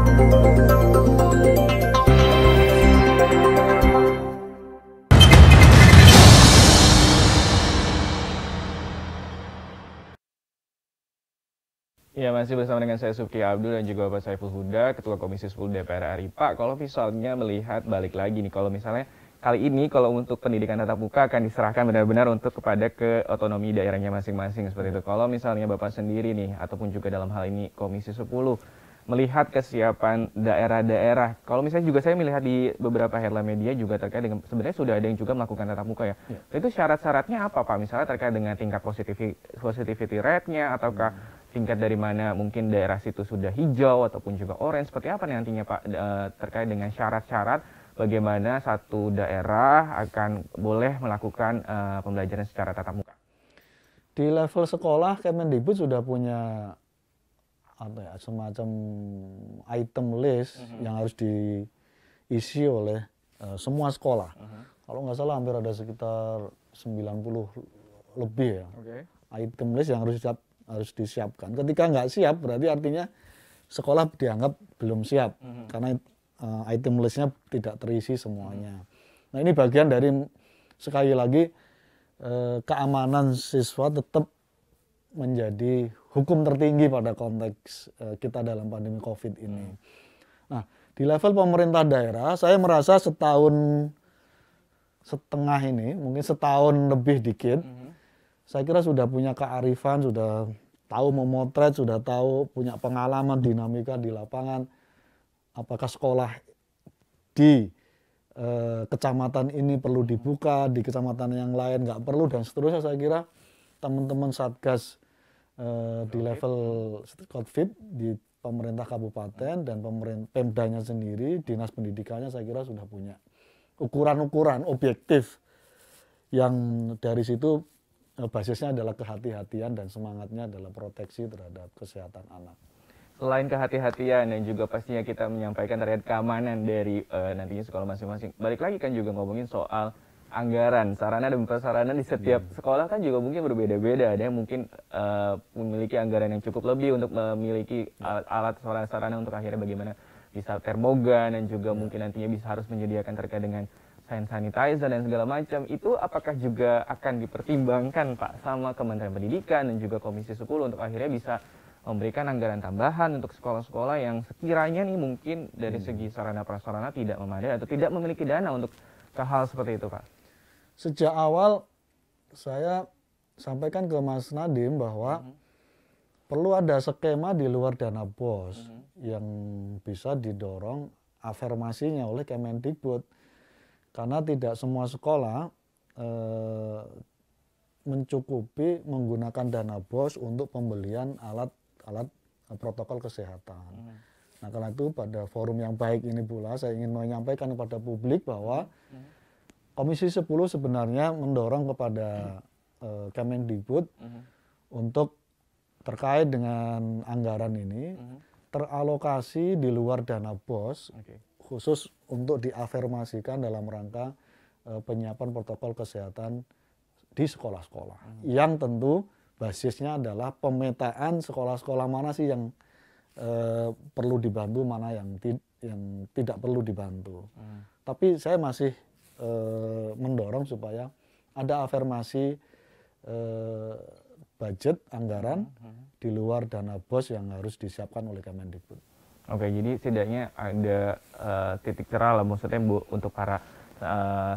Ya, masih bersama dengan saya Subki Abdul dan juga Bapak Saiful Huda, Ketua Komisi 10 DPR RI. Pak, kalau misalnya melihat balik lagi nih, kalau misalnya kali ini kalau untuk pendidikan tatap muka akan diserahkan benar-benar untuk kepada ke otonomi daerahnya masing-masing seperti itu. Kalau misalnya Bapak sendiri nih, ataupun juga dalam hal ini Komisi 10, melihat kesiapan daerah-daerah, kalau misalnya juga saya melihat di beberapa headline media juga terkait dengan, sebenarnya sudah ada yang juga melakukan tatap muka ya. Itu syarat-syaratnya apa Pak? Misalnya terkait dengan tingkat positivity rate-nya, ataukah tingkat dari mana mungkin daerah situ sudah hijau ataupun juga orange, seperti apa nantinya Pak terkait dengan syarat-syarat bagaimana satu daerah akan boleh melakukan pembelajaran secara tatap muka? Di level sekolah, Kemendikbud sudah punya semacam item list yang harus diisi oleh semua sekolah. Kalau nggak salah hampir ada sekitar 90 lebih ya. Item list yang harus disiapkan. Ketika nggak siap, berarti artinya sekolah dianggap belum siap karena item listnya tidak terisi semuanya. Nah, ini bagian dari, sekali lagi, keamanan siswa tetap menjadi hukum tertinggi pada konteks kita dalam pandemi COVID ini. Nah, di level pemerintah daerah, saya merasa setahun setengah ini, mungkin setahun lebih dikit, saya kira sudah punya kearifan, sudah tahu memotret, sudah tahu punya pengalaman dinamika di lapangan. Apakah sekolah di kecamatan ini perlu dibuka, di kecamatan yang lain nggak perlu, dan seterusnya. Saya kira teman-teman Satgas di level COVID, di pemerintah kabupaten dan Pemdanya sendiri, dinas pendidikannya, saya kira sudah punya ukuran-ukuran objektif yang dari situ basisnya adalah kehati-hatian dan semangatnya adalah proteksi terhadap kesehatan anak. Selain kehati-hatian dan juga pastinya kita menyampaikan terkait keamanan dari nantinya sekolah masing-masing. Balik lagi kan juga ngomongin soal anggaran, sarana dan prasarana di setiap sekolah kan juga mungkin berbeda-beda. Ada yang mungkin memiliki anggaran yang cukup lebih untuk memiliki alat sarana untuk akhirnya bagaimana bisa termogan, dan juga mungkin nantinya bisa harus menyediakan terkait dengan hand sanitizer dan segala macam. Itu apakah juga akan dipertimbangkan Pak sama Kementerian Pendidikan dan juga Komisi 10 untuk akhirnya bisa memberikan anggaran tambahan untuk sekolah-sekolah yang sekiranya nih mungkin dari segi sarana prasarana tidak memadai atau tidak memiliki dana untuk hal seperti itu Pak? Sejak awal saya sampaikan ke Mas Nadiem bahwa perlu ada skema di luar dana BOS yang bisa didorong afirmasinya oleh Kemendikbud. Karena tidak semua sekolah mencukupi menggunakan dana BOS untuk pembelian alat protokol kesehatan. Nah, karena itu pada forum yang baik ini pula saya ingin menyampaikan kepada publik bahwa Komisi 10 sebenarnya mendorong kepada Kemendikbud untuk terkait dengan anggaran ini teralokasi di luar dana BOS khusus untuk diafirmasikan dalam rangka penyiapan protokol kesehatan di sekolah-sekolah. Yang tentu basisnya adalah pemetaan sekolah-sekolah mana sih yang perlu dibantu, mana yang tidak perlu dibantu. Tapi saya masih mendorong supaya ada afirmasi budget anggaran di luar dana BOS yang harus disiapkan oleh Kemendikbud. Oke, jadi setidaknya ada titik cerah lah maksudnya Bu, untuk para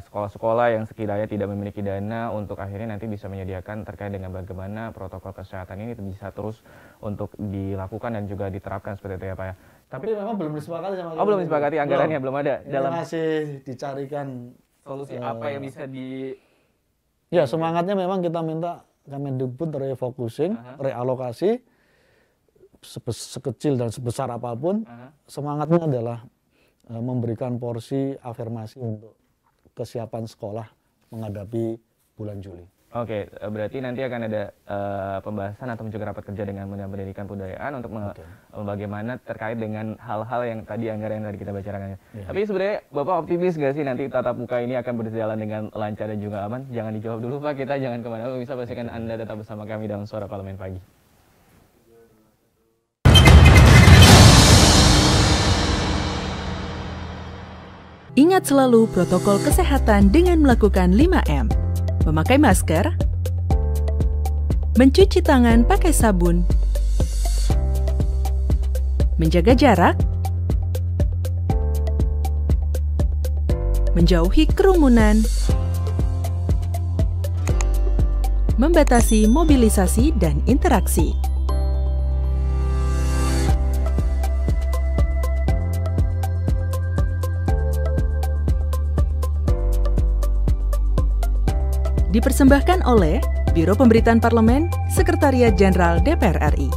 sekolah-sekolah yang sekiranya tidak memiliki dana untuk akhirnya nanti bisa menyediakan terkait dengan bagaimana protokol kesehatan ini bisa terus untuk dilakukan dan juga diterapkan seperti itu ya Pak ya. Tapi memang belum disepakati sama belum disepakati anggarannya, belum ada. Ini dalam masih dicarikan solusi apa yang bisa di... Ya, semangatnya memang kita minta Kemendikbud refocusing, realokasi sekecil dan sebesar apapun. Semangatnya adalah memberikan porsi afirmasi untuk kesiapan sekolah menghadapi bulan Juli. Oke, berarti nanti akan ada pembahasan atau juga rapat kerja dengan Kementerian Pendidikan Kebudayaan untuk bagaimana terkait dengan hal-hal yang tadi anggaran yang tadi kita bicarakan. Tapi sebenarnya Bapak optimis nggak sih nanti tatap muka ini akan berjalan dengan lancar dan juga aman? Jangan dijawab dulu Pak, kita jangan kemana-mana, bisa pastikan Anda tetap bersama kami dalam Suara Parlemen Pagi. Ingat selalu protokol kesehatan dengan melakukan 5M. Memakai masker, mencuci tangan pakai sabun, menjaga jarak, menjauhi kerumunan, membatasi mobilisasi dan interaksi. Dipersembahkan oleh Biro Pemberitaan Parlemen, Sekretariat Jenderal DPR RI.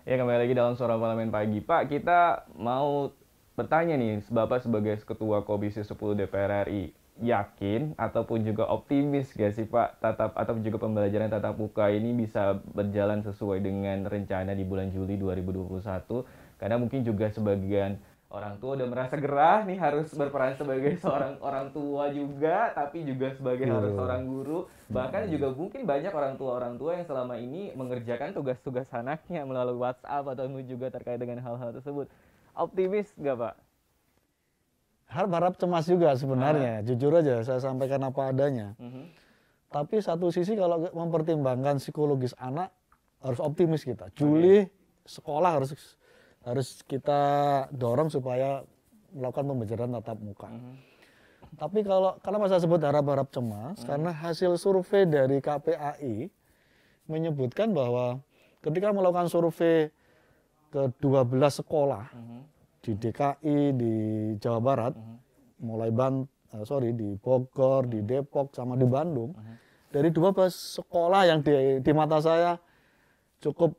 Ya, kembali lagi dalam Suara Parlemen Pagi. Pak, kita mau bertanya nih, Bapak sebagai Ketua Komisi 10 DPR RI, yakin ataupun juga optimis gak sih Pak, atau juga pembelajaran tatap muka ini bisa berjalan sesuai dengan rencana di bulan Juli 2021? Karena mungkin juga sebagian orang tua udah merasa gerah nih harus berperan sebagai seorang orang tua juga, tapi juga sebagai harus seorang guru. Bahkan juga mungkin banyak orang tua yang selama ini mengerjakan tugas-tugas anaknya melalui WhatsApp atau juga terkait dengan hal-hal tersebut. Optimis nggak Pak? Harap cemas juga sebenarnya, jujur aja saya sampaikan apa adanya. Tapi satu sisi kalau mempertimbangkan psikologis anak, harus optimis kita. Juli sekolah harus kita dorong supaya melakukan pembelajaran tatap muka. Tapi karena saya sebut harap cemas, karena hasil survei dari KPAI menyebutkan bahwa ketika melakukan survei ke 12 sekolah di DKI, di Jawa Barat, mulai di Bogor, di Depok, sama di Bandung, dari 12 sekolah yang di mata saya cukup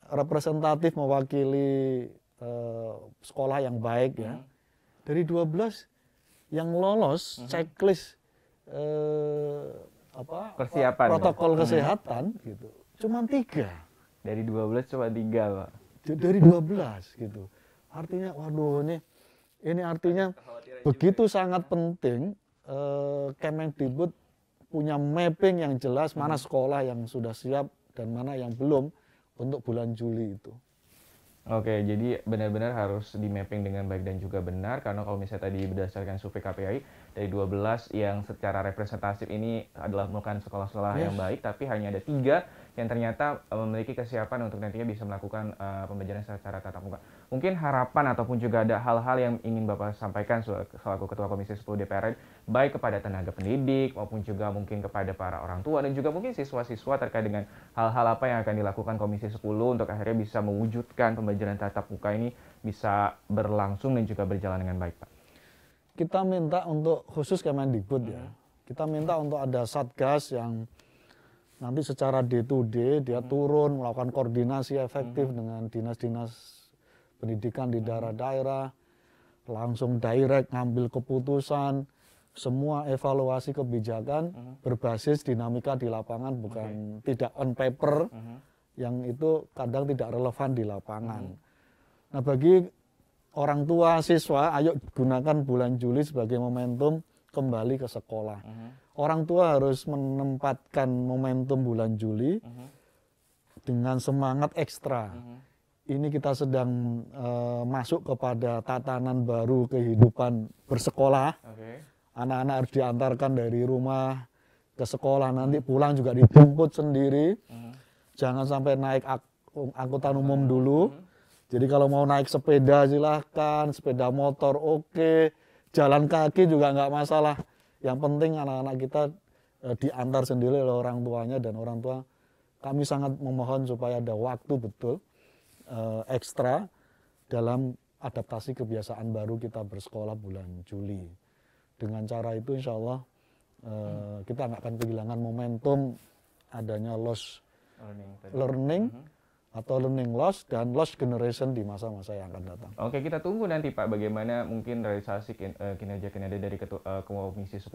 representatif mewakili sekolah yang baik ya. Dari 12 yang lolos checklist persiapan protokol kesehatan gitu, cuma 3. Dari 12 cuma 3 Pak. Dari 12 gitu. Artinya waduh ini artinya begitu sangat penting Kemendikbud punya mapping yang jelas mana sekolah yang sudah siap dan mana yang belum untuk bulan Juli itu. Oke, jadi benar-benar harus di mapping dengan baik dan juga benar, karena kalau misalnya tadi berdasarkan survei KPAI, dari 12 yang secara representatif ini adalah merupakan sekolah-sekolah yang baik, tapi hanya ada 3 yang ternyata memiliki kesiapan untuk nantinya bisa melakukan pembelajaran secara tatap muka. Mungkin harapan ataupun juga ada hal-hal yang ingin Bapak sampaikan selaku Ketua Komisi 10 DPR, baik kepada tenaga pendidik maupun juga mungkin kepada para orang tua dan juga mungkin siswa-siswa terkait dengan hal-hal apa yang akan dilakukan Komisi 10 untuk akhirnya bisa mewujudkan pembelajaran tatap muka ini bisa berlangsung dan juga berjalan dengan baik, Pak. Kita minta untuk khusus Kemendikbud ya, kita minta untuk ada satgas yang nanti secara day-to-day dia turun melakukan koordinasi efektif dengan dinas-dinas pendidikan di daerah-daerah, langsung direct ngambil keputusan, semua evaluasi kebijakan berbasis dinamika di lapangan, bukan tidak on paper, yang itu kadang tidak relevan di lapangan. Nah, bagi orang tua siswa, ayo gunakan bulan Juli sebagai momentum kembali ke sekolah. Orang tua harus menempatkan momentum bulan Juli dengan semangat ekstra. Ini kita sedang masuk kepada tatanan baru kehidupan bersekolah. anak-anak harus diantarkan dari rumah ke sekolah, nanti pulang juga dijemput sendiri. Jangan sampai naik angkutan umum dulu. Jadi kalau mau naik sepeda silahkan, sepeda motor oke, jalan kaki juga nggak masalah. Yang penting anak-anak kita diantar sendiri oleh orang tuanya, dan orang tua kami sangat memohon supaya ada waktu betul ekstra dalam adaptasi kebiasaan baru kita bersekolah bulan Juli. Dengan cara itu insya Allah kita nggak akan kehilangan momentum adanya loss learning atau learning loss dan loss generation di masa-masa yang akan datang. Oke, kita tunggu nanti Pak bagaimana mungkin realisasi kinerja-kinerja dari Komisi 10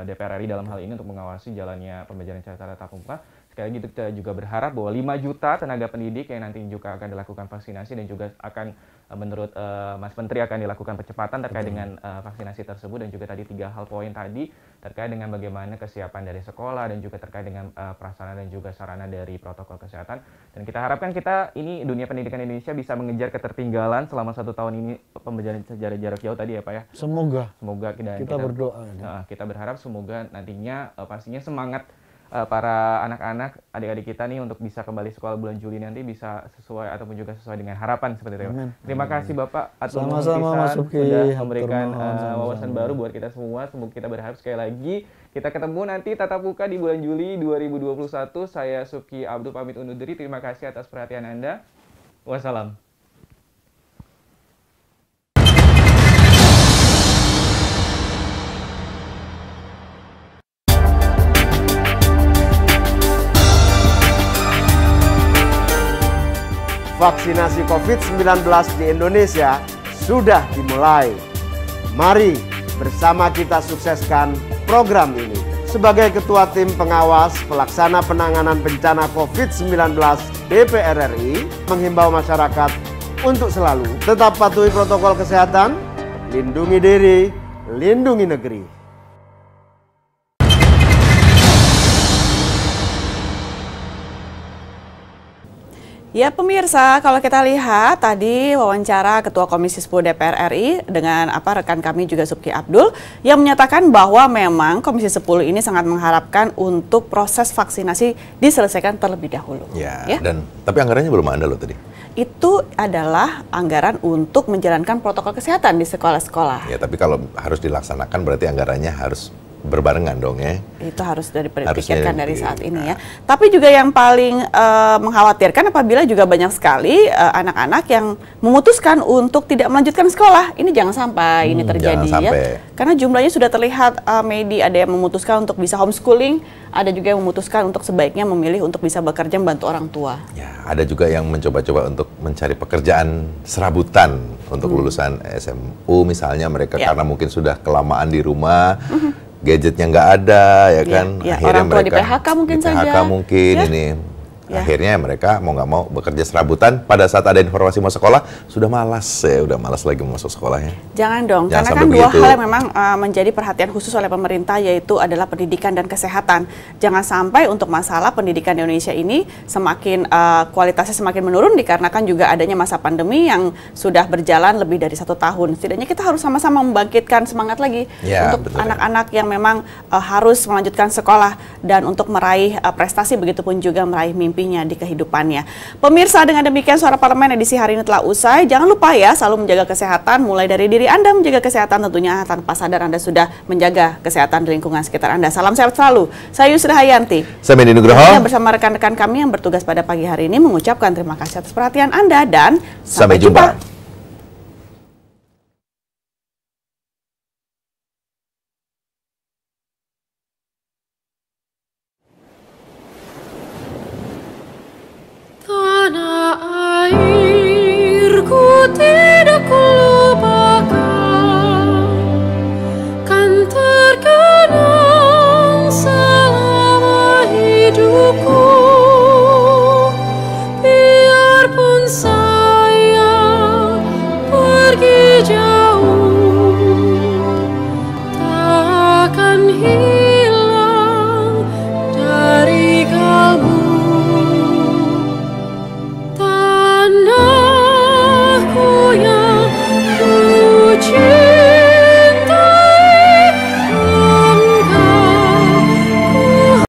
DPR RI dalam hal ini untuk mengawasi jalannya pembelajaran secara tatap muka. Sekali lagi kita juga berharap bahwa 5 juta tenaga pendidik yang nanti juga akan dilakukan vaksinasi dan juga akan menurut Mas Menteri akan dilakukan percepatan terkait dengan vaksinasi tersebut, dan juga tadi 3 hal poin tadi terkait dengan bagaimana kesiapan dari sekolah dan juga terkait dengan prasarana dan juga sarana dari protokol kesehatan. Dan kita harapkan kita ini dunia pendidikan Indonesia bisa mengejar ketertinggalan selama 1 tahun ini pembelajaran jarak jauh tadi ya Pak ya. Semoga kita berdoa. Kita berharap semoga nantinya pastinya semangat para anak-anak, adik-adik kita nih untuk bisa kembali sekolah bulan Juli nanti bisa sesuai ataupun juga sesuai dengan harapan seperti itu. Terima kasih Bapak atas sudah memberikan wawasan baru buat kita semua. Semoga kita berharap sekali lagi kita ketemu nanti tatap muka di bulan Juli 2021. Saya Subki Abdul pamit undur diri. Terima kasih atas perhatian Anda. Wassalam. Vaksinasi COVID-19 di Indonesia sudah dimulai. Mari bersama kita sukseskan program ini. Sebagai Ketua Tim Pengawas Pelaksana Penanganan Bencana COVID-19 DPR RI, menghimbau masyarakat untuk selalu tetap patuhi protokol kesehatan, lindungi diri, lindungi negeri. Ya pemirsa, kalau kita lihat tadi wawancara Ketua Komisi 10 DPR RI dengan rekan kami juga Subki Abdul yang menyatakan bahwa memang Komisi 10 ini sangat mengharapkan untuk proses vaksinasi diselesaikan terlebih dahulu. Ya. Tapi anggarannya belum ada loh tadi. Itu adalah anggaran untuk menjalankan protokol kesehatan di sekolah-sekolah. Ya, tapi kalau harus dilaksanakan berarti anggarannya harus berbarengan dong ya. Itu harus dipikirkan dari saat ini ya. Tapi juga yang paling mengkhawatirkan apabila juga banyak sekali anak-anak yang memutuskan untuk tidak melanjutkan sekolah. Ini jangan sampai ini terjadi ya. Karena jumlahnya sudah terlihat Medi, ada yang memutuskan untuk bisa homeschooling, ada juga yang memutuskan untuk sebaiknya memilih untuk bisa bekerja membantu orang tua. Ya, ada juga yang mencoba-coba untuk mencari pekerjaan serabutan untuk lulusan SMU misalnya, mereka karena mungkin sudah kelamaan di rumah. Gadgetnya nggak ada, ya kan? Akhirnya orang tua mereka di PHK mungkin saja. Ini. Akhirnya mereka mau nggak mau bekerja serabutan. Pada saat ada informasi mau sekolah, sudah malas lagi mau masuk sekolahnya. Jangan dong, karena kan dua hal yang memang menjadi perhatian khusus oleh pemerintah, yaitu adalah pendidikan dan kesehatan. Jangan sampai untuk masalah pendidikan di Indonesia ini semakin kualitasnya semakin menurun dikarenakan juga adanya masa pandemi yang sudah berjalan lebih dari 1 tahun. Setidaknya kita harus sama-sama membangkitkan semangat lagi untuk anak-anak yang memang harus melanjutkan sekolah dan untuk meraih prestasi, begitupun juga meraih mimpi di kehidupannya. Pemirsa, dengan demikian Suara Parlemen edisi hari ini telah usai. Jangan lupa ya, selalu menjaga kesehatan, mulai dari diri Anda menjaga kesehatan, tentunya tanpa sadar Anda sudah menjaga kesehatan di lingkungan sekitar Anda. Salam sehat selalu. Saya Yusra Hayanti. Saya Medi Nugroho. Bersama rekan-rekan kami yang bertugas pada pagi hari ini mengucapkan terima kasih atas perhatian Anda dan sampai jumpa.